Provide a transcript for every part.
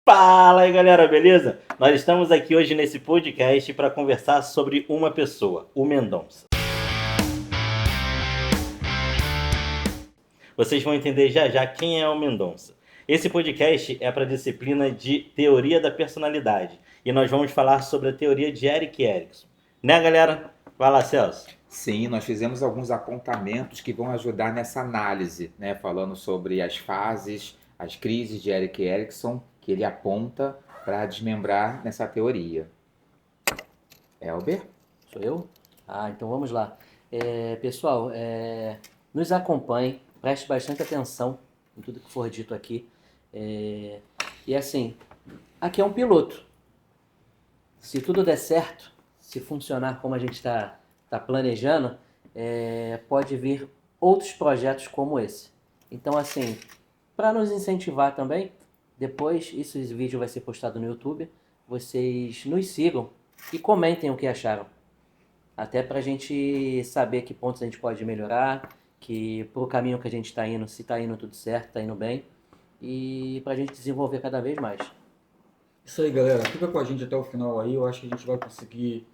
Fala aí galera, beleza? Nós estamos aqui hoje nesse podcast para conversar sobre uma pessoa, o Mendonça. Vocês vão entender já já quem é o Mendonça. Esse podcast é para a disciplina de Teoria da Personalidade e nós vamos falar sobre a teoria de Erik Erikson. Né galera? Vai lá, Celso. Sim, nós fizemos alguns apontamentos que vão ajudar nessa análise, né? Falando sobre as fases, as crises de Erik Erikson, que ele aponta para desmembrar nessa teoria. Elber? Sou eu? Então vamos lá. Pessoal, nos acompanhe, preste bastante atenção em tudo que for dito aqui. E assim, aqui é um piloto. Se tudo der certo, se funcionar como a gente está planejando, pode vir outros projetos como esse. Então assim, para nos incentivar também, depois esse vídeo vai ser postado no YouTube, vocês nos sigam e comentem o que acharam. Até para a gente saber que pontos a gente pode melhorar, que pro caminho que a gente está indo, se está indo tudo certo, está indo bem, e para a gente desenvolver cada vez mais. Isso aí, galera. Fica com a gente até o final aí. Eu acho que a gente vai conseguir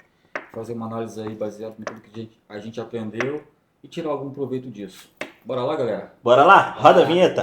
fazer uma análise aí baseada naquilo que a gente aprendeu e tirar algum proveito disso. Bora lá, galera? Bora lá? Roda a vinheta!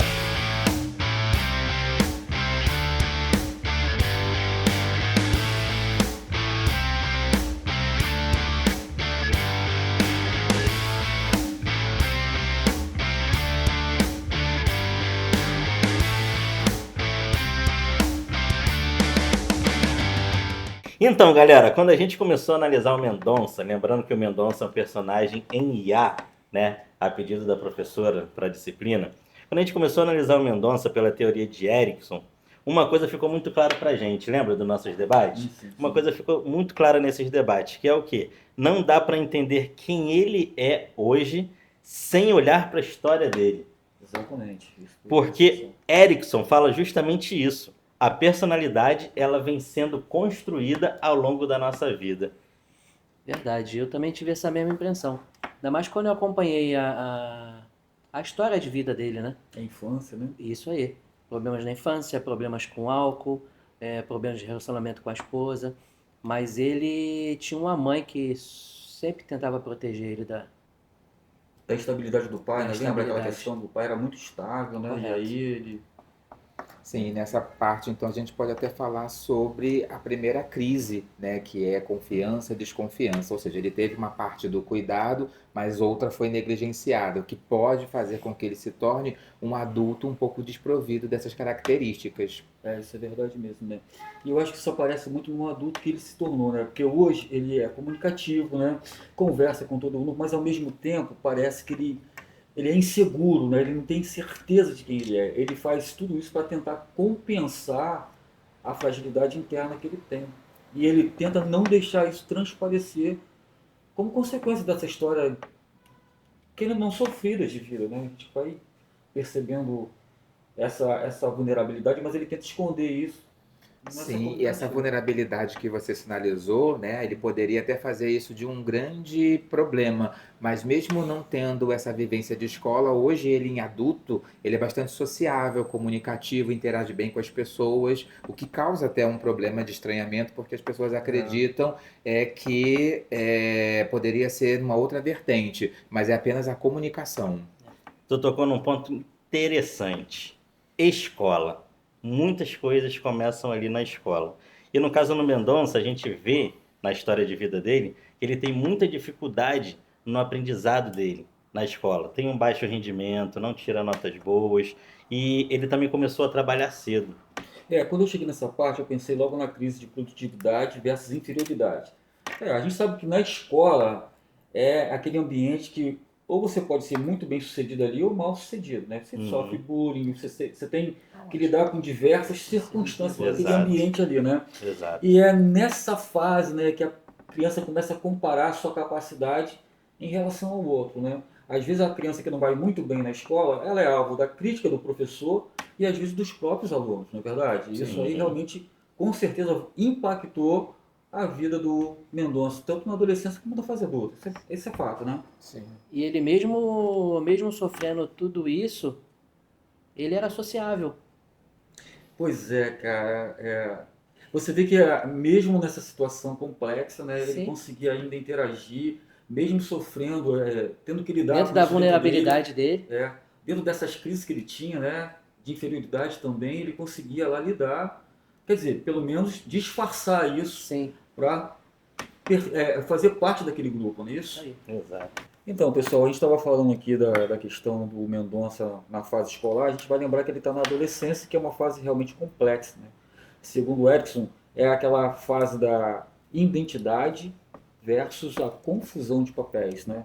Então, galera, quando a gente começou a analisar o Mendonça, lembrando que o Mendonça é um personagem em IA, né, a pedido da professora para a disciplina, quando a gente começou a analisar o Mendonça pela teoria de Erikson, uma coisa ficou muito clara para a gente, lembra dos nossos debates? Sim. Uma coisa ficou muito clara nesses debates, que é o quê? Não dá para entender quem ele é hoje sem olhar para a história dele. Exatamente. Porque Erikson fala justamente isso. A personalidade, ela vem sendo construída ao longo da nossa vida. Verdade, eu também tive essa mesma impressão. Ainda mais quando eu acompanhei a história de vida dele, né? A infância, né? Isso aí. Problemas na infância, problemas com álcool, problemas de relacionamento com a esposa. Mas ele tinha uma mãe que sempre tentava proteger ele da estabilidade do pai, né? Lembra aquela estabilidade. questão do pai era muito estável, né? Correto. E aí ele... Sim, nessa parte, então, a gente pode até falar sobre a primeira crise, né, que é confiança e desconfiança, ou seja, ele teve uma parte do cuidado, mas outra foi negligenciada, o que pode fazer com que ele se torne um adulto um pouco desprovido dessas características. Isso é verdade mesmo, né? E eu acho que isso aparece muito no adulto que ele se tornou, né? Porque hoje ele é comunicativo, né? Conversa com todo mundo, mas ao mesmo tempo parece que ele é inseguro, né? Ele não tem certeza de quem ele é. Ele faz tudo isso para tentar compensar a fragilidade interna que ele tem. E ele tenta não deixar isso transparecer como consequência dessa história que ele não sofrida de vida, né? A gente vai percebendo essa vulnerabilidade, mas ele tenta esconder isso. Sim, e essa vulnerabilidade que você sinalizou, né, ele poderia até fazer isso de um grande problema, mas mesmo não tendo essa vivência de escola, hoje ele em adulto, ele é bastante sociável, comunicativo, interage bem com as pessoas, o que causa até um problema de estranhamento, porque as pessoas acreditam que poderia ser uma outra vertente, mas é apenas a comunicação. Tu tocou num ponto interessante. Escola. Muitas coisas começam ali na escola. E no caso do Mendonça, a gente vê na história de vida dele que ele tem muita dificuldade no aprendizado dele na escola. Tem um baixo rendimento, não tira notas boas e ele também começou a trabalhar cedo. Quando eu cheguei nessa parte, eu pensei logo na crise de produtividade versus inferioridade. A gente sabe que na escola é aquele ambiente que ou você pode ser muito bem sucedido ali ou mal sucedido, né? Você sofre bullying, você tem que lidar com diversas circunstâncias daquele Exato. ambiente ali, né? Exato. E é nessa fase, né, que a criança começa a comparar a sua capacidade em relação ao outro, né? Às vezes a criança que não vai muito bem na escola, ela é alvo da crítica do professor e às vezes dos próprios alunos, não é verdade? Sim. Isso aí realmente, com certeza, impactou a vida do Mendonça, tanto na adolescência como na fase adulta. Esse é fato, né? Sim. E ele mesmo sofrendo tudo isso, ele era sociável. Pois é, cara. Você vê que mesmo nessa situação complexa, né, ele Sim. conseguia ainda interagir, mesmo sofrendo, tendo que lidar Dentro com da isso dentro dele, vulnerabilidade dele. dentro dessas crises que ele tinha, né, de inferioridade também, ele conseguia lá lidar, quer dizer, pelo menos disfarçar isso Sim. para fazer parte daquele grupo, não é isso? Aí. Exato. Então, pessoal, a gente estava falando aqui da questão do Mendonça na fase escolar, a gente vai lembrar que ele está na adolescência, que é uma fase realmente complexa, né? Segundo o Erickson, é aquela fase da identidade versus a confusão de papéis, né?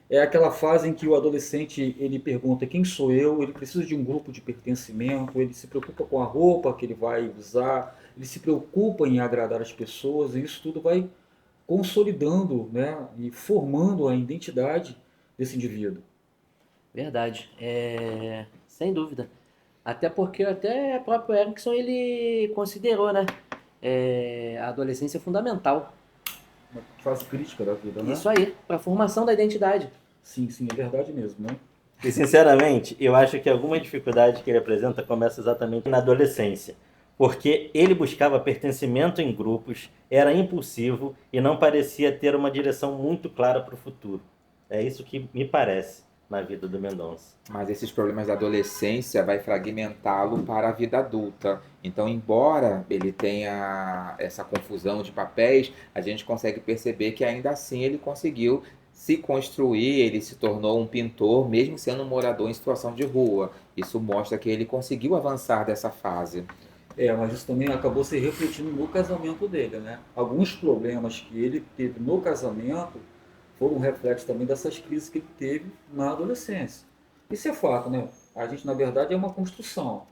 É aquela fase em que o adolescente ele pergunta quem sou eu, ele precisa de um grupo de pertencimento, ele se preocupa com a roupa que ele vai usar, ele se preocupa em agradar as pessoas, e isso tudo vai consolidando, né, e formando a identidade desse indivíduo. Verdade. Sem dúvida. Até porque até o próprio Erickson ele considerou, né? A adolescência fundamental. Uma fase crítica da vida, né? Isso aí, para a formação da identidade. Sim, sim, é verdade mesmo, né? E sinceramente, eu acho que alguma dificuldade que ele apresenta começa exatamente na adolescência, porque ele buscava pertencimento em grupos, era impulsivo e não parecia ter uma direção muito clara para o futuro. É isso que me parece na vida do Mendonça. Mas esses problemas da adolescência vai fragmentá-lo para a vida adulta. Então, embora ele tenha essa confusão de papéis, a gente consegue perceber que ainda assim ele conseguiu se construir, ele se tornou um pintor, mesmo sendo um morador em situação de rua. Isso mostra que ele conseguiu avançar dessa fase. Mas isso também acabou se refletindo no casamento dele, né? Alguns problemas que ele teve no casamento foram um reflexo também dessas crises que ele teve na adolescência. Isso é fato, né? A gente, na verdade, é uma construção.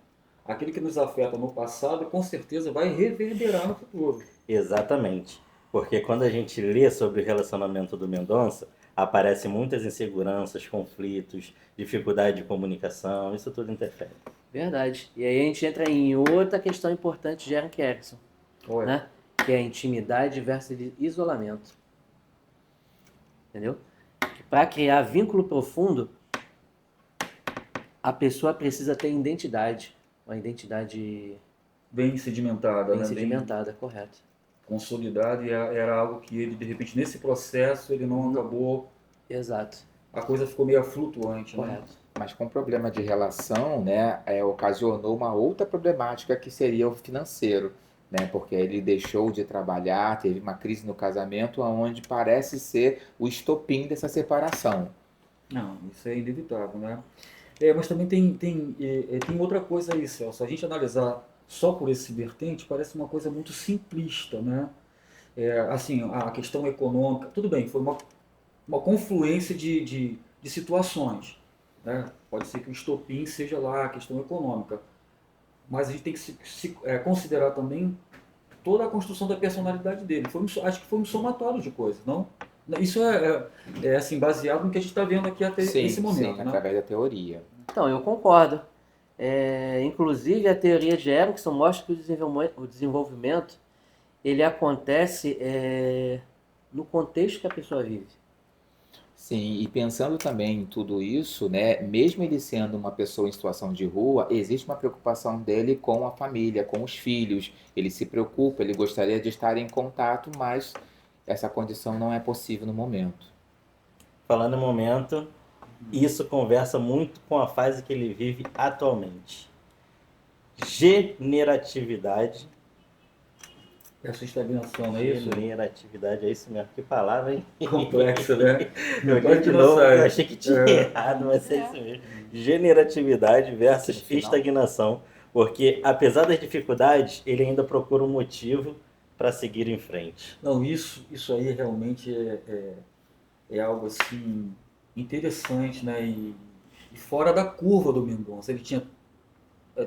Aquilo que nos afeta no passado, com certeza, vai reverberar no futuro. Exatamente. Porque quando a gente lê sobre o relacionamento do Mendonça, aparecem muitas inseguranças, conflitos, dificuldade de comunicação, isso tudo interfere. Verdade. E aí a gente entra em outra questão importante de Eric Erickson, Olha, né? Que é a intimidade versus isolamento. Entendeu? Para criar vínculo profundo, a pessoa precisa ter identidade. Uma identidade bem sedimentada, bem né? sedimentada, correto. Consolidada, e era algo que ele, de repente, nesse processo, ele não acabou, Exato, a coisa ficou meio flutuante, né? correto. Mas com problema de relação, né, ocasionou uma outra problemática que seria o financeiro, né, porque ele deixou de trabalhar, teve uma crise no casamento, onde parece ser o estopim dessa separação. Não, isso é inevitável, né? Mas também tem outra coisa aí, Celso. A gente analisar só por esse vertente parece uma coisa muito simplista, né? Assim, a questão econômica, tudo bem, foi uma confluência de situações, né? Pode ser que o estopim seja lá a questão econômica, mas a gente tem que considerar também toda a construção da personalidade dele. Acho que foi um somatório de coisas, não? Isso assim, baseado no que a gente está vendo aqui até esse momento, sim, né? através da teoria. Então, eu concordo. Inclusive, a teoria de Erickson mostra que o desenvolvimento ele acontece no contexto que a pessoa vive. Sim, e pensando também em tudo isso, né, mesmo ele sendo uma pessoa em situação de rua, existe uma preocupação dele com a família, com os filhos. Ele se preocupa, ele gostaria de estar em contato, mas essa condição não é possível no momento. Falando em momento, isso conversa muito com a fase que ele vive atualmente. Generatividade. Essa estagnação, não é isso? Generatividade, é isso mesmo. Que palavra, hein? Complexo, né? Eu li de novo, eu achei que tinha errado, mas é isso mesmo. Generatividade versus estagnação. Porque, apesar das dificuldades, ele ainda procura um motivo para seguir em frente. Não, isso aí realmente é algo assim interessante, né? E fora da curva do Mendonça. Ele tinha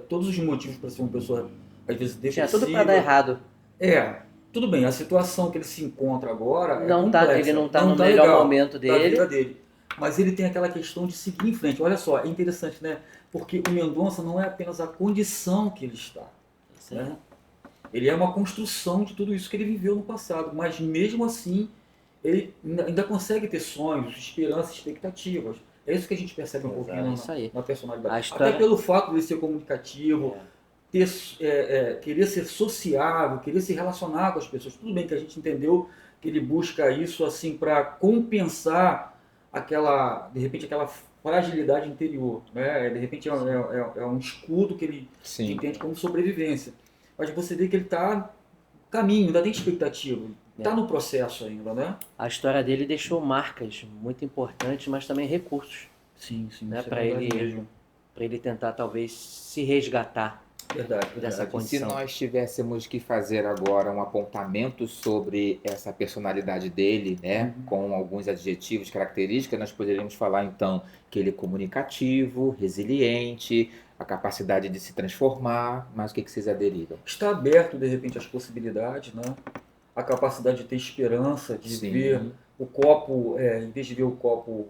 todos os motivos para ser uma pessoa, às vezes, Tinha depressiva. tudo para dar errado. Tudo bem, a situação que ele se encontra agora Não é tá, complexa. ele não está no melhor legal momento da dele. vida dele. Mas ele tem aquela questão de seguir em frente. Olha só, é interessante, né? Porque o Mendonça não é apenas a condição que ele está, né? Ele é uma construção de tudo isso que ele viveu no passado, mas mesmo assim ele ainda consegue ter sonhos, esperanças, expectativas. É isso que a gente percebe um pouquinho isso aí. na personalidade. A história- Até pelo fato de ele ser comunicativo, querer ser sociável, querer se relacionar com as pessoas. Tudo bem que a gente entendeu que ele busca isso assim para compensar de repente, aquela fragilidade interior, né? De repente é um escudo que ele Sim. entende como sobrevivência. Mas você vê que ele está no caminho, ainda tem expectativa, está no processo ainda, né? A história dele deixou marcas muito importantes, mas também recursos, Sim, né, isso é para verdade ele, mesmo. para ele tentar talvez se resgatar Verdade, dessa verdade. E se condição. nós tivéssemos que fazer agora um apontamento sobre essa personalidade dele, né, com alguns adjetivos, características, nós poderíamos falar então que ele é comunicativo, resiliente, a capacidade de se transformar, mas o que vocês aderiram? Está aberto, de repente, às possibilidades, né? A capacidade de ter esperança, de Sim. ver o copo, em vez de ver o copo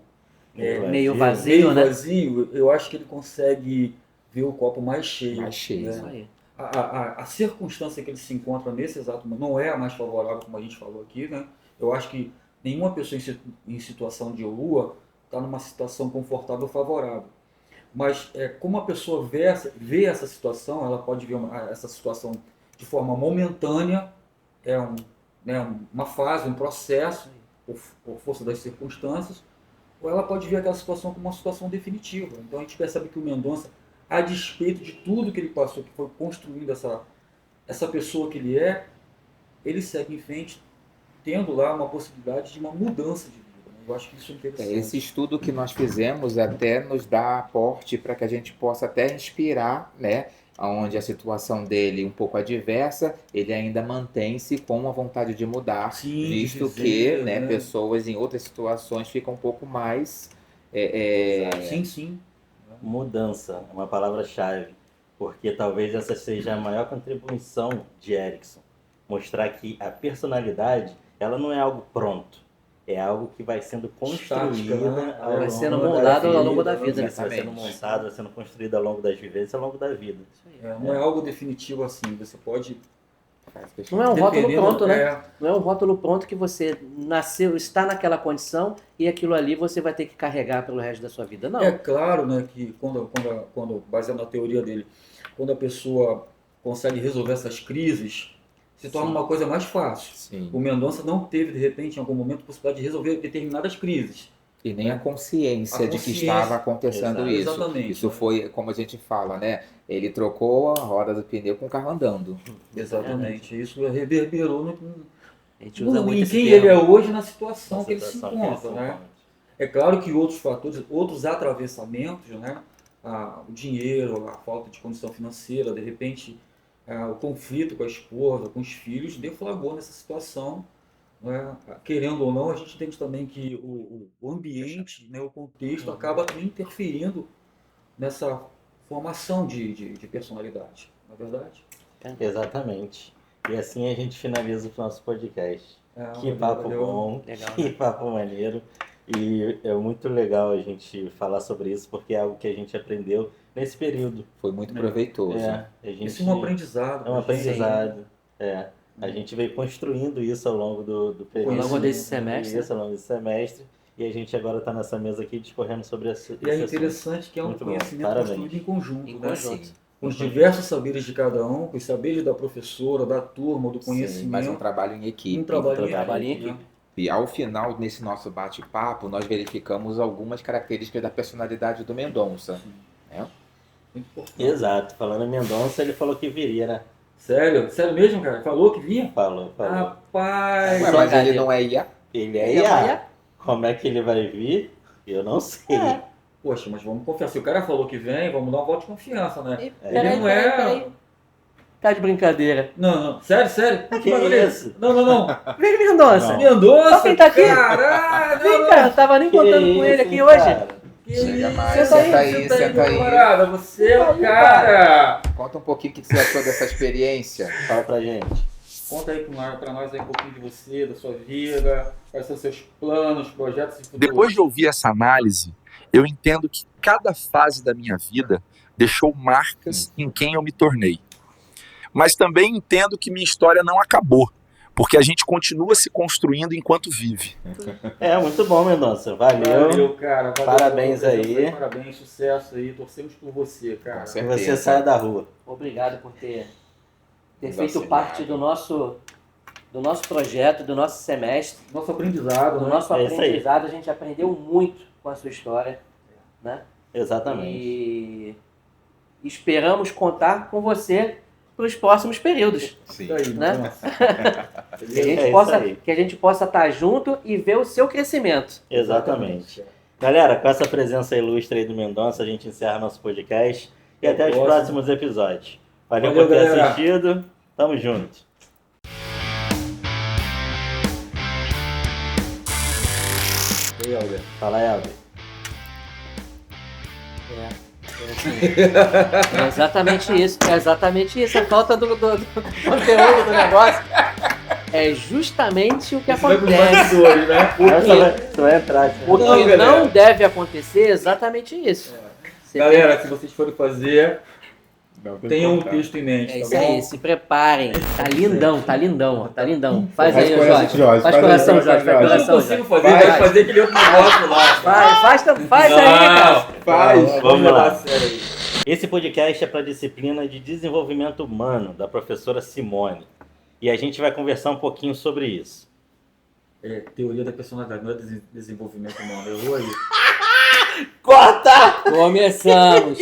Meio vazio, meio né? vazio, eu acho que ele consegue ver o copo mais cheio. Mais cheio. né? Isso aí. A circunstância que ele se encontra nesse exato momento não é a mais favorável, como a gente falou aqui, né? Eu acho que nenhuma pessoa em situação de lua está numa situação confortável favorável. Mas como a pessoa vê essa situação, ela pode ver essa situação de forma momentânea, uma fase, um processo, por força das circunstâncias, ou ela pode ver aquela situação como uma situação definitiva. Então a gente percebe que o Mendonça, a despeito de tudo que ele passou, que foi construindo essa pessoa que ele segue em frente, tendo lá uma possibilidade de uma mudança de vida. Eu acho que isso é interessante. Esse estudo que nós fizemos até nos dá aporte para que a gente possa até inspirar, né? Onde a situação dele um pouco adversa, ele ainda mantém-se com a vontade de mudar, Sim, visto de que, dizer, né, né? pessoas em outras situações ficam um pouco mais Sim. Mudança é uma palavra-chave, porque talvez essa seja a maior contribuição de Erickson. Mostrar que a personalidade, ela não é algo pronto, é algo que vai sendo construída Estática, né? ao Vai longo sendo da moldado ao vida. longo da vida. Isso, vai sendo Exatamente. montado, vai sendo construído ao longo das vivências, ao longo da vida. Não é algo definitivo assim. Você pode. Não é um rótulo dependendo, pronto, né? Não é um rótulo pronto que você nasceu, está naquela condição e aquilo ali você vai ter que carregar pelo resto da sua vida. Não. É claro, né, que quando baseado na teoria dele, quando a pessoa consegue resolver essas crises, se torna uma coisa mais fácil. Sim. O Mendonça não teve, de repente, em algum momento, a possibilidade de resolver determinadas crises. E nem a consciência A de que consciência. estava acontecendo Exato. isso. Exatamente, Isso né? foi, como a gente fala, né? Ele trocou a roda do pneu com o carro andando. Exatamente. Isso reverberou A gente usa muito em esse quem termo. ele é hoje, na situação Essa que ele se situação que ele encontra, se né? encontra. É claro que outros fatores, outros atravessamentos, né? O dinheiro, a falta de condição financeira, de repente, o conflito com a esposa, com os filhos, deflagrou nessa situação. Né? Querendo ou não, a gente entende também que o ambiente, né, o contexto, acaba também interferindo nessa formação de personalidade, não é verdade? Exatamente. E assim a gente finaliza o nosso podcast. Que Valeu, papo valeu. bom, Legal, que né? papo maneiro. E é muito legal a gente falar sobre isso, porque é algo que a gente aprendeu nesse período. Foi muito proveitoso. A gente, Isso é um aprendizado. é um pra gente. aprendizado. A gente veio construindo isso ao longo do período. Ao longo desse semestre. Isso, ao longo desse semestre. E a gente agora está nessa mesa aqui discorrendo sobre esse E é assunto. interessante que é um Muito bom. conhecimento Parabéns. construído em conjunto, Em né? conjunto. Com os diversos saberes de cada um, com os saberes da professora, da turma, do Sim, mas conhecimento. um trabalho em equipe. Um trabalho trabalho em equipe, né? equipe. E ao final, nesse nosso bate-papo, nós verificamos algumas características da personalidade do Mendonça. Muito importante. Exato. Falando em Mendonça, ele falou que viria, né? Sério? Sério mesmo, cara? Falou que vinha? Falou. Rapaz! Ué, mas ele não é IA? Ele é Ele é IA. IA. Como é que ele vai vir? Eu não sei. Poxa, mas vamos confiar. Se o cara falou que vem, vamos dar um voto de confiança, né? E, Ele não é- Tá de brincadeira. Não. Sério? Que Mas olha isso? Não. Vem, Mendonça. Não. Mendonça! Só quem tá aqui? Caralho! Vem, cara. Eu tava nem contando com ele aqui hoje. Cara? Que Chega isso? mais, senta aí. meu camarada. Você é o cara! Conta um pouquinho o que você achou dessa experiência. Fala pra gente. Conta aí pra nós aí um pouquinho de você, da sua vida, quais são seus planos, projetos e futuro. Depois de ouvir essa análise, eu entendo que cada fase da minha vida deixou marcas em quem eu me tornei. Mas também entendo que minha história não acabou, porque a gente continua se construindo enquanto vive. Muito bom, Mendonça. Valeu. cara. Valeu, Parabéns pela aí. presença, parabéns, sucesso aí. Torcemos por você, cara. Com Que certeza. você saia da rua. Obrigado por ter Nos feito auxiliado. parte do nosso projeto, do nosso semestre, Nosso aprendizado, do né? nosso É isso aí. aprendizado. A gente aprendeu muito com a sua história, né? Exatamente. E esperamos contar com você para os próximos períodos. Sim. Isso aí, Né? nossa. Que a gente possa estar junto e ver o seu crescimento. Exatamente. Galera, com essa presença ilustre aí do Mendonça, a gente encerra nosso podcast e até os Próximo. próximos episódios. Valeu, Valeu, por ter galera. assistido. Tamo junto. E aí, Helder? Fala, Helder. É exatamente isso. É exatamente isso. A falta do conteúdo do negócio é justamente o que Isso vai pros acontece. bastidores, né? Tu vai entrar. O Não, que galera. não deve acontecer é exatamente isso. Você Galera, se vocês forem fazer, Não tem tenham um como, cara. texto em mente, É tá isso bom? aí, se preparem. Tá lindão, tá lindão, ó, tá lindão. Faz Faz aí, coração, Jorge. Jorge, Faz faz coração, aí, Jorge. Faz Jorge. Eu não coração, consigo Jorge. fazer, vai Vai. fazer aquele outro negócio lá. Faz aí, cara. Faz. Vamos levar lá. a sério aí. Esse podcast é para a disciplina de desenvolvimento humano da professora Simone. E a gente vai conversar um pouquinho sobre isso. É, teoria da personalidade, não é desenvolvimento humano. Errou aí. Corta! Começamos.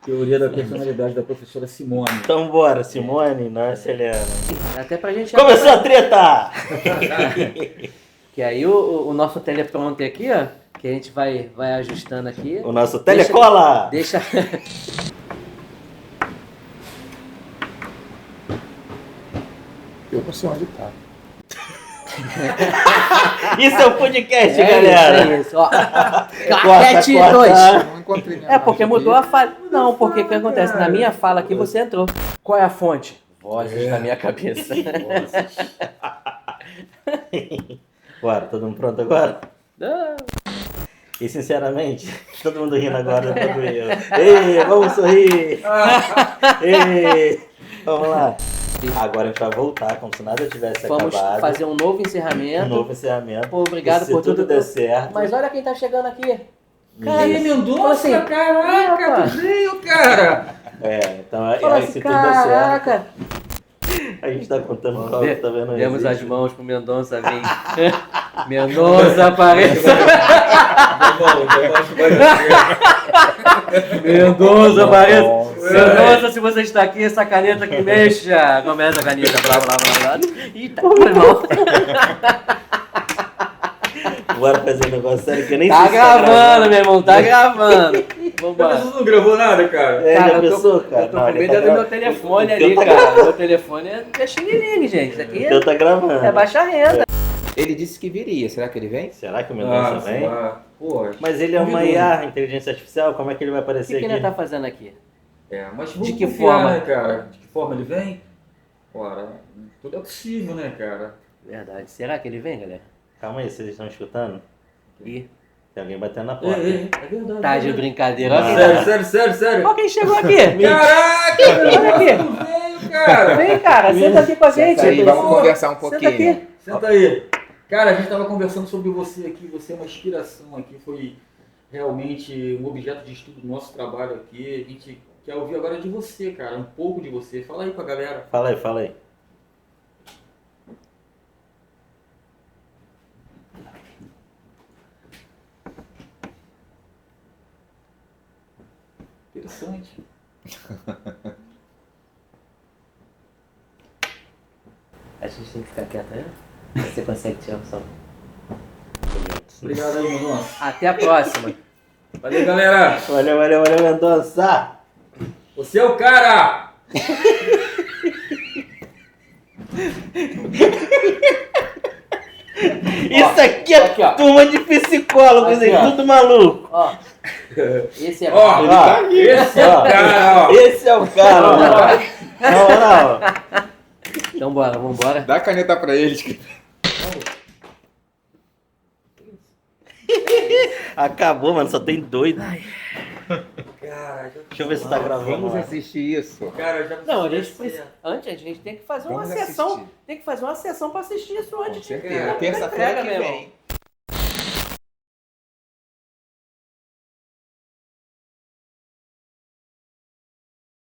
Teoria da personalidade da professora Simone. Então bora, Simone, nossa Helena. Até pra gente... Começou a treta! Que aí o nosso teleprompter aqui, ó, que a gente vai ajustando aqui. O nosso telecola! Deixa... Eu não sei onde tá. Isso é um podcast, É galera! isso, ó. Claquete corta. 2. Não encontrei minha É porque imagem mudou aqui. a fala. Não, porque o que acontece? Na minha fala aqui você entrou. Qual é a fonte? Vozes na minha cabeça. Bora, todo mundo pronto agora? Não. E sinceramente, todo mundo rindo agora, todo eu. Ei, vamos sorrir! Ei, vamos lá! Agora a gente vai voltar, como se nada tivesse Vamos acabado. fazer um novo Um encerramento. novo encerramento. Pô, obrigado E se por tudo. der certo. Mas olha quem tá chegando aqui. Cara, Aí, Mendonça, assim, caraca, opa. tu veio, cara. então Fala aí, assim, se tudo der certo, caraca. a gente tá contando com Vê- tá vendo? Demos as Existe. mãos pro Mendonça vir. Mendonça, apareça. Tá bom, Mendonça, apareça. Nossa. Mendonça, se você está aqui, essa caneta que mexa. Começa a caneta, blá, blá, blá, blá. Eita, foi mal. Bora fazer um negócio sério que eu nem Tá sei se gravando, meu irmão, tá gravando. Vambora. Você não gravou nada, cara? É, Cara, já eu pensou, tô cara? com Não, ele medo tá do meu gravando. telefone O ali, teu tá cara. Meu telefone é xing-ling, gente. Isso aqui O teu tá gravando. é baixa renda. Ele disse que viria. Será que ele vem? Será que o Mendonça sei vem? lá. Pô, Mas ele é uma duvidoso. IA, inteligência artificial, como é que ele vai O que, aparecer que ele aqui? tá fazendo aqui? É, mas vamos De que confiar, forma? né, cara? De que forma ele vem? Ora, tudo é possível, né, cara? Verdade. Será que ele vem, galera? Calma aí, vocês estão escutando? Ih, Tem alguém batendo na porta. É verdade. tá de brincadeira. Olha quem, Sério. Olha quem chegou aqui. Caraca, Olha aqui. tu veio, cara. Vem, cara, senta aqui com a gente. Senta aí, vamos Pô, conversar um Senta pouquinho. aqui. Senta aí. Cara, a gente tava conversando sobre você aqui, você é uma inspiração aqui, foi realmente um objeto de estudo do nosso trabalho aqui. A gente quer ouvir agora de você, cara, um pouco de você. Fala aí pra galera. Fala aí, fala aí. Interessante. A gente tem que ficar quieto, né? Você consegue tirar o som. Obrigado aí, meu nosso. Até a próxima. Valeu, galera. Valeu, Mendonça! Você é o cara. Isso aqui é aqui, ó. turma de psicólogos, Aqui, hein? ó. Tudo maluco. Ó, esse é Ó, Ó, esse é o cara, ó. Esse é o cara, mano. Não. Então bora, vambora. Dá a caneta pra eles. Acabou, mano. Só tem doido. Cara, Cara, Deixa eu ver se tá gravando. Vamos lá. assistir isso. Cara, eu já Não, a gente preciso precisa, antes a gente tem que fazer uma Vamos sessão, assistir. tem que fazer uma sessão para assistir isso Com antes de certeza. da Terça-feira entrega, que meu irmão. vem.